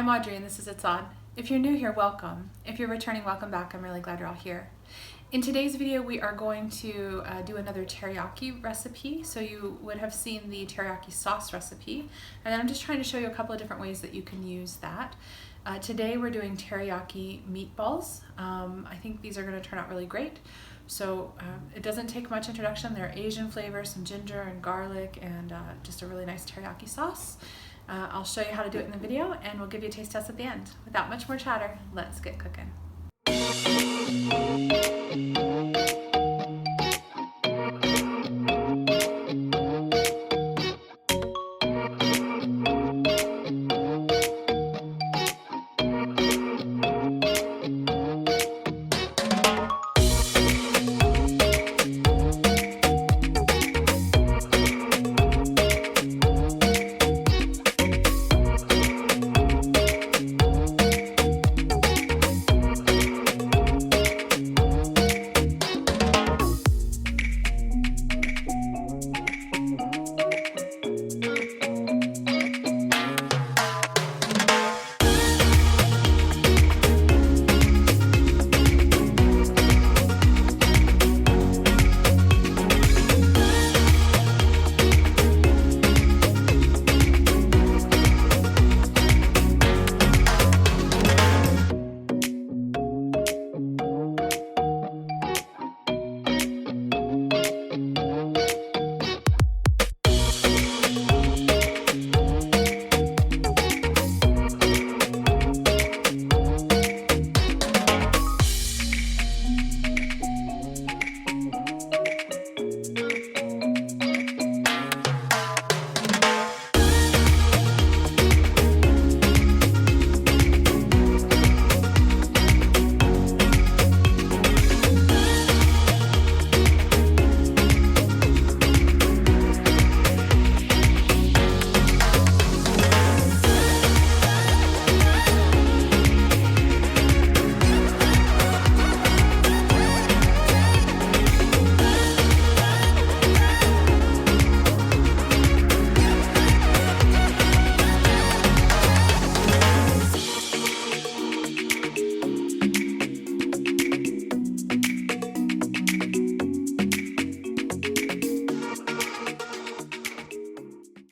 I'm Audrey and this is It's On. If you're new here, welcome. If you're returning, welcome back. I'm really glad you're all here. In today's video, we are going to do another teriyaki recipe. So you would have seen the teriyaki sauce recipe, and I'm just trying to show you a couple of different ways that you can use that. Today we're doing teriyaki meatballs. I think these are going to turn out really great. So it doesn't take much introduction. They're Asian flavors, some ginger and garlic, and just a really nice teriyaki sauce. I'll show you how to do it in the video, and we'll give you a taste test at the end. Without much more chatter, let's get cooking.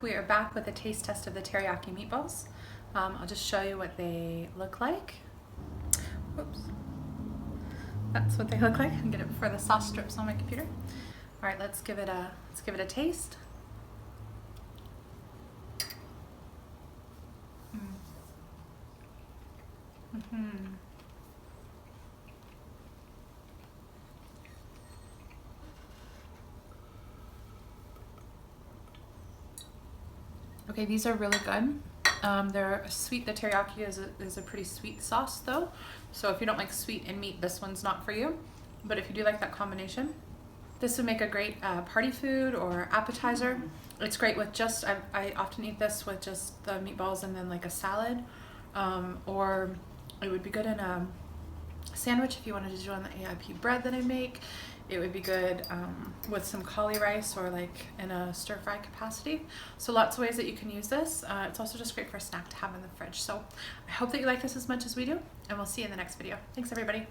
We are back with a taste test of the teriyaki meatballs. I'll just show you what they look like. Whoops. That's what they look like. I can get it before the sauce strips on my computer. All right, let's give it a taste. Okay, these are really good. They're sweet. The teriyaki is a pretty sweet sauce though. So if you don't like sweet and meat, this one's not for you. But if you do like that combination, this would make a great party food or appetizer. It's great with just, I often eat this with just the meatballs and then like a salad. Or it would be good in a sandwich if you wanted to do on the AIP bread that I make. It would be good with some cauli rice or like in a stir fry capacity. So lots of ways that you can use this. It's also just great for a snack to have in the fridge. So I hope that you like this as much as we do, and we'll see you in the next video. Thanks everybody.